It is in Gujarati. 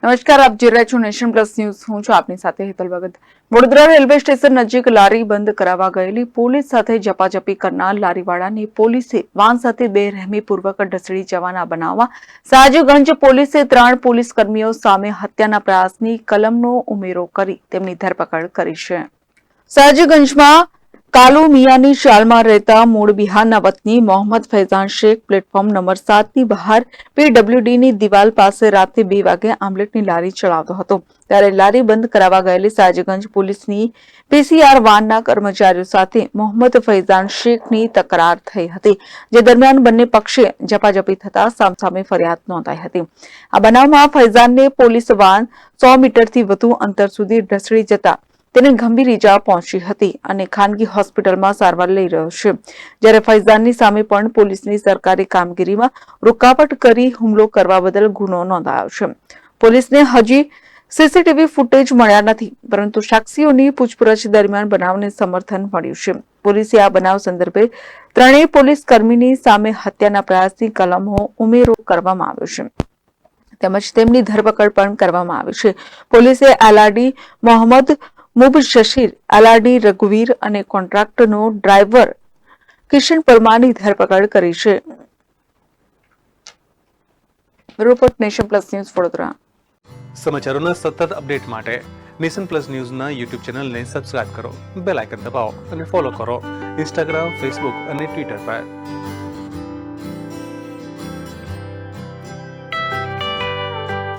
નમસ્કાર, આપ જોઈ રહ્યા છો નેશન પ્લસ ન્યૂઝ. હું છું આપની સાથે હેતલ ભગત. વડોદરા રેલવે સ્ટેશન નજીક લારી બંધ કરાવવા ગયેલી પોલીસ સાથે ઝપાઝપી કરનાર લારીવાળાને પોલીસે વાન સાથે બેરહેમીપૂર્વક ઢસડી જવાના બનાવમાં સાજગંજ પોલીસે 3 પોલીસ કર્મીઓ સામે હત્યાના પ્રયાસની કલમનો ઉમેરો કરી તેમની ધરપકડ કરી છે. સાજગંજમાં કાલુ મિયાની શાલમાં રહેતા મૂળ બિહારના વતની મોહમ્મદ ફૈઝાન શેખ પ્લેટફોર્મ નંબર 7ની બહાર પીડબ્લ્યુડીની દિવાલ પાસે રાત્રે 2 વાગે આમલેટની લારી ચલાવતો હતો. ત્યારે લારી બંધ કરાવવા ગયેલી સાજગંજ પોલીસની પીસીઆર વાનના કર્મચારીઓ સાથે મોહમ્મદ ફૈઝાન શેખની તકરાર થઈ હતી, જે દરમિયાન બંને પક્ષે ઝપાઝપી થતા સામસામે ફરિયાદ નોંધાઈ હતી. આ બનાવમાં ફૈઝાનને પોલીસ વાન 100 મીટરથી વધુ અંતર સુધી ઢસડી જતા તેને ગંભીર ઈજા પહોંચી હતી અને ખાનગી હોસ્પિટલમાં સારવાર લઈ રહ્યો છે. જ્યારે ફૈઝાનની સામે પણ પોલીસની સરકારી કામગીરીમાં રૂકાવટ કરી હુમલો કરવા બદલ ગુનો નોંધાયો છે. પોલીસને હજી સીસીટીવી ફૂટેજ મળ્યા નથી, પરંતુ સાક્ષીઓની પૂછપરછ દરમિયાન બનાવને સમર્થન મળ્યું છે. પોલીસે આ બનાવ સંદર્ભે 3 પોલીસ કર્મીની સામે હત્યાના પ્રયાસની કલમો ઉમેરો કરવામાં આવ્યો છે તેમજ તેમની ધરપકડ પણ કરવામાં આવી છે. પોલીસે એલઆરડી મોહમ્મદ મુબશશીર, એલઆરડી રઘુવીર અને કોન્ટ્રાક્ટરનો ડ્રાઈવર કિશન પરમારની ધરપકડ કરી છે. Report nation plus news Vadodara. સમાચારોના સતત અપડેટ માટે નેશન પ્લસ ન્યૂઝના યુટ્યુબ ચેનલને સબસ્ક્રાઇબ કરો, બેલ આઇકન દબાવો અને ફોલો કરો ઇન્સ્ટાગ્રામ, ફેસબુક અને ટ્વિટર પર.